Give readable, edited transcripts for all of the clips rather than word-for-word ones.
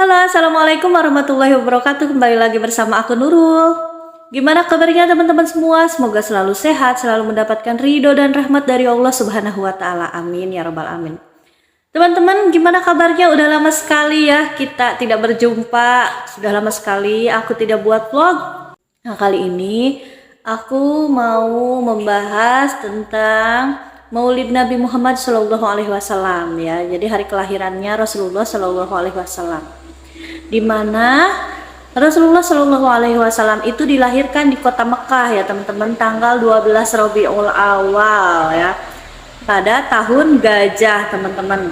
Halo, assalamualaikum warahmatullahi wabarakatuh. Kembali lagi bersama aku Nurul. Gimana kabarnya teman-teman semua? Semoga selalu sehat, selalu mendapatkan ridho dan rahmat dari Allah Subhanahu wa Ta'ala. Amin ya Rabbal 'Alamin. Teman-teman, gimana kabarnya? Udah lama sekali ya kita tidak berjumpa. Sudah lama sekali aku tidak buat vlog. Nah, kali ini aku mau membahas tentang Maulid Nabi Muhammad Shallallahu Alaihi Wasallam ya. Jadi hari kelahirannya Rasulullah Shallallahu Alaihi Wasallam, di mana Rasulullah Shallallahu Alaihi Wasallam itu dilahirkan di kota Mekah ya teman-teman, tanggal 12 Rabiul Awal ya, pada tahun gajah teman-teman.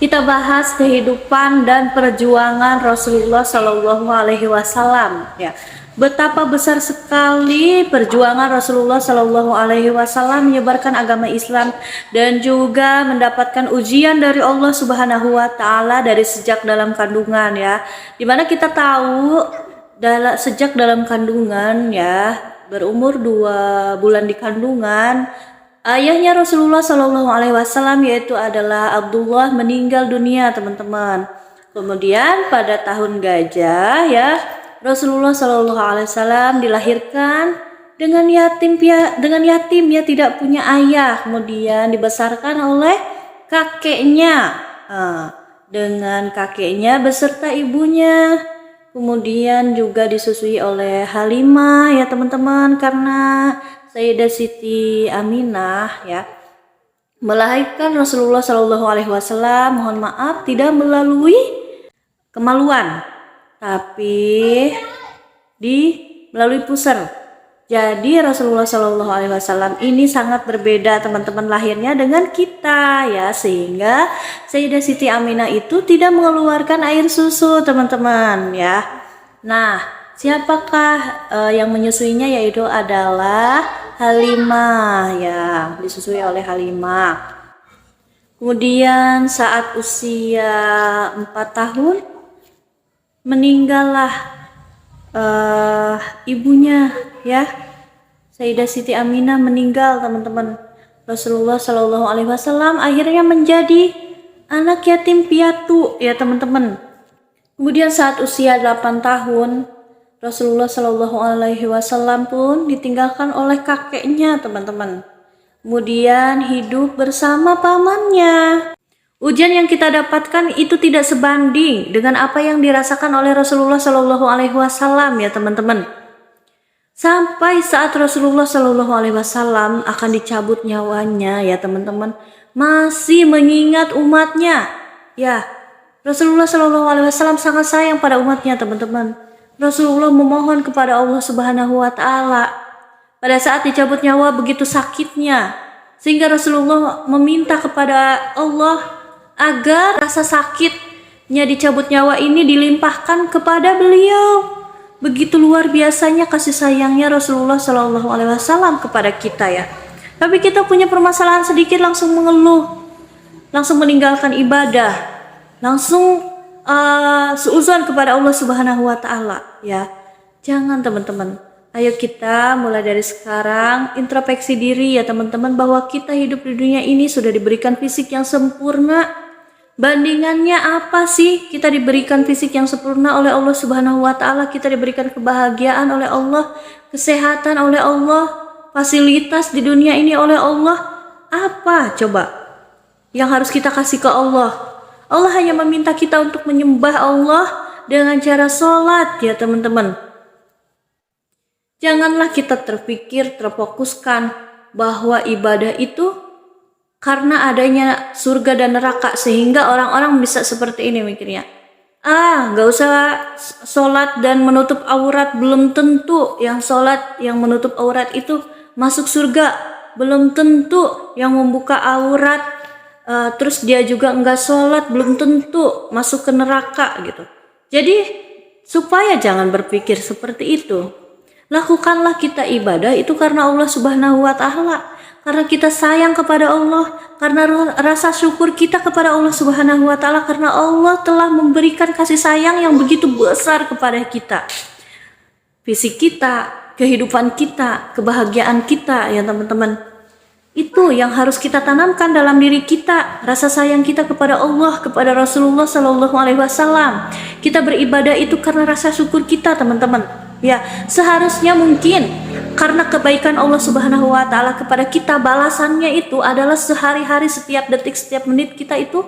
Kita bahas kehidupan dan perjuangan Rasulullah Shallallahu Alaihi Wasallam ya. Betapa besar sekali perjuangan Rasulullah Shallallahu Alaihi Wasallam menyebarkan agama Islam dan juga mendapatkan ujian dari Allah Subhanahu Wa Ta'ala dari sejak dalam kandungan ya. Dimana kita tahu sejak dalam kandungan ya, berumur 2 bulan di kandungan, ayahnya Rasulullah Shallallahu Alaihi Wasallam yaitu adalah Abdullah meninggal dunia teman-teman. Kemudian pada tahun gajah ya, Rasulullah Shallallahu Alaihi Wasallam dilahirkan dengan yatim ya, tidak punya ayah. Kemudian dibesarkan oleh kakeknya, dengan kakeknya beserta ibunya. Kemudian juga disusui oleh Halimah ya teman-teman, karena Sayyidah Siti Aminah ya melahirkan Rasulullah Shallallahu Alaihi Wasallam, mohon maaf, tidak melalui kemaluan, tapi melalui pusar. Jadi Rasulullah Shallallahu Alaihi Wasallam ini sangat berbeda teman-teman lahirnya dengan kita ya, sehingga Sayyidah Siti Aminah itu tidak mengeluarkan air susu teman-teman ya. Nah, siapakah yang menyusuinya? Yaitu adalah Halimah ya, disusui oleh Halimah. Kemudian saat usia 4 tahun meninggallah ibunya ya, Sayyidah Siti Aminah meninggal teman-teman. Rasulullah Shallallahu Alaihi Wasallam akhirnya menjadi anak yatim piatu ya teman-teman. Kemudian saat usia 8 tahun Rasulullah Shallallahu Alaihi Wasallam pun ditinggalkan oleh kakeknya teman-teman. Kemudian hidup bersama pamannya. Ujian yang kita dapatkan itu tidak sebanding dengan apa yang dirasakan oleh Rasulullah Shallallahu Alaihi Wasallam ya teman-teman. Sampai saat Rasulullah Shallallahu Alaihi Wasallam akan dicabut nyawanya ya teman-teman, masih mengingat umatnya ya. Rasulullah Shallallahu Alaihi Wasallam sangat sayang pada umatnya teman-teman. Rasulullah memohon kepada Allah Subhanahu Wa Ta'ala pada saat dicabut nyawa begitu sakitnya, sehingga Rasulullah meminta kepada Allah agar rasa sakitnya dicabut nyawa ini dilimpahkan kepada beliau. Begitu luar biasanya kasih sayangnya Rasulullah Shallallahu Alaihi Wasallam kepada kita ya. Tapi kita punya permasalahan sedikit langsung mengeluh, langsung meninggalkan ibadah, langsung seuzon kepada Allah Subhanahu Wa Ta'ala ya. Jangan teman-teman. Ayo kita mulai dari sekarang introspeksi diri ya teman-teman, bahwa kita hidup di dunia ini sudah diberikan fisik yang sempurna. Bandingannya apa sih? Kita diberikan fisik yang sempurna oleh Allah Subhanahu Wa Ta'ala, kita diberikan kebahagiaan oleh Allah, kesehatan oleh Allah, fasilitas di dunia ini oleh Allah. Apa coba yang harus kita kasih ke Allah? Allah hanya meminta kita untuk menyembah Allah dengan cara sholat ya teman-teman. Janganlah kita terfokuskan bahwa ibadah itu karena adanya surga dan neraka, sehingga orang-orang bisa seperti ini mikirnya. Gak usah sholat dan menutup aurat, belum tentu yang sholat yang menutup aurat itu masuk surga. Belum tentu yang membuka aurat terus dia juga enggak sholat, belum tentu masuk ke neraka gitu. Jadi supaya jangan berpikir seperti itu. Lakukanlah kita ibadah itu karena Allah Subhanahu Wa Ta'ala, karena kita sayang kepada Allah, karena rasa syukur kita kepada Allah Subhanahu Wa Ta'ala, karena Allah telah memberikan kasih sayang yang begitu besar kepada kita. Fisik kita, kehidupan kita, kebahagiaan kita ya teman-teman. Itu yang harus kita tanamkan dalam diri kita, rasa sayang kita kepada Allah, kepada Rasulullah Shallallahu Alaihi Wasallam. Kita beribadah itu karena rasa syukur kita, teman-teman. Ya, seharusnya mungkin karena kebaikan Allah Subhanahu Wa Taala kepada kita, balasannya itu adalah sehari-hari, setiap detik, setiap menit kita itu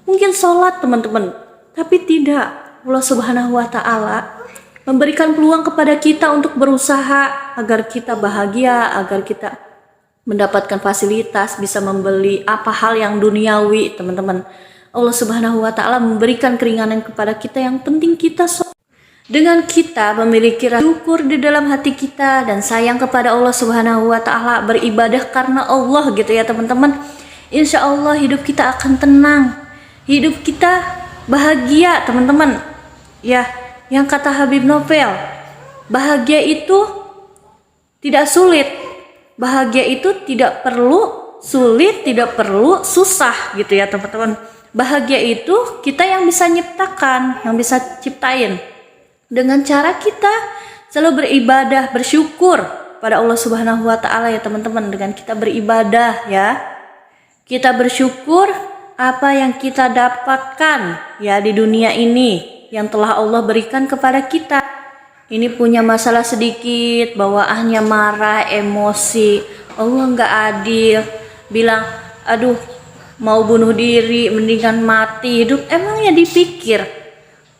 mungkin sholat, teman-teman. Tapi tidak, Allah Subhanahu Wa Taala memberikan peluang kepada kita untuk berusaha agar kita bahagia, agar kita mendapatkan fasilitas, bisa membeli apa hal yang duniawi, teman-teman. Allah Subhanahu Wa Taala memberikan keringanan kepada kita, yang penting kita dengan kita memiliki rasa syukur di dalam hati kita dan sayang kepada Allah Subhanahu Wa Taala, beribadah karena Allah gitu ya teman-teman. Insya Allah hidup kita akan tenang, hidup kita bahagia, teman-teman. Ya, yang kata Habib Novel, bahagia itu tidak sulit. Bahagia itu tidak perlu sulit, tidak perlu susah gitu ya teman-teman. Bahagia itu kita yang bisa nyiptakan, yang bisa ciptain dengan cara kita selalu beribadah, bersyukur pada Allah Subhanahu Wa Taala ya teman-teman. Dengan kita beribadah ya, kita bersyukur apa yang kita dapatkan ya di dunia ini yang telah Allah berikan kepada kita. Ini punya masalah sedikit, bawaannya marah, emosi, Allah nggak adil, bilang, aduh mau bunuh diri, mendingan mati. Hidup emangnya dipikir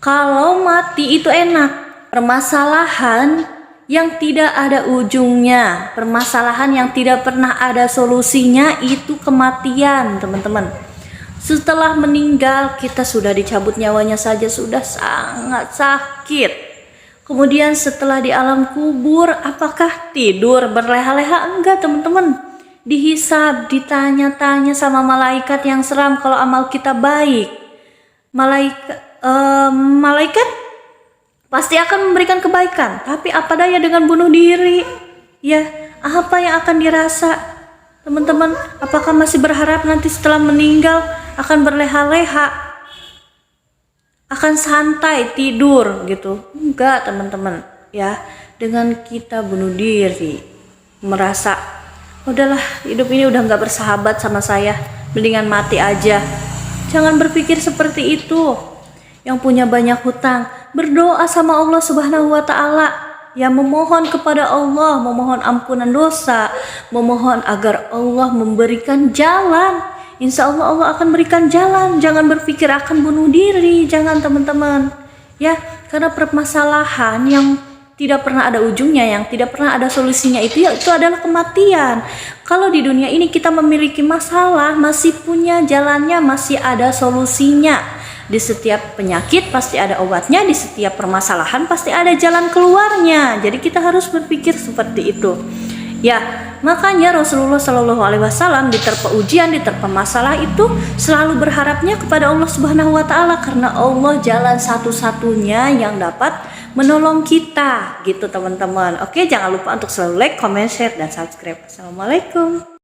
kalau mati itu enak? Permasalahan yang tidak ada ujungnya, permasalahan yang tidak pernah ada solusinya itu kematian, teman-teman. Setelah meninggal kita sudah dicabut nyawanya saja sudah sangat sakit. Kemudian setelah di alam kubur, apakah tidur berleha-leha? Enggak, teman-teman. Dihisab, ditanya-tanya sama malaikat yang seram kalau amal kita baik. Malaikat pasti akan memberikan kebaikan. Tapi apa daya dengan bunuh diri? Ya, apa yang akan dirasa? Teman-teman, apakah masih berharap nanti setelah meninggal akan berleha-leha? Akan santai tidur gitu? Enggak, teman-teman ya. Dengan kita bunuh diri, merasa udahlah hidup ini udah nggak bersahabat sama saya, mendingan mati aja. Jangan berpikir seperti itu. Yang punya banyak hutang, berdoa sama Allah Subhanahu Wa Taala ya, memohon kepada Allah, memohon ampunan dosa, memohon agar Allah memberikan jalan. Insya Allah Allah akan berikan jalan. Jangan berpikir akan bunuh diri, jangan teman-teman ya, karena permasalahan yang tidak pernah ada ujungnya, yang tidak pernah ada solusinya itu adalah kematian. Kalau di dunia ini kita memiliki masalah, masih punya jalannya, masih ada solusinya. Di setiap penyakit pasti ada obatnya, di setiap permasalahan pasti ada jalan keluarnya. Jadi kita harus berpikir seperti itu ya. Makanya Rasulullah Shallallahu Alaihi Wasallam diterpa ujian, diterpa masalah itu selalu berharapnya kepada Allah Subhanahu Wa Taala, karena Allah jalan satu-satunya yang dapat menolong kita gitu teman-teman. Oke, jangan lupa untuk selalu like, comment, share, dan subscribe. Assalamualaikum.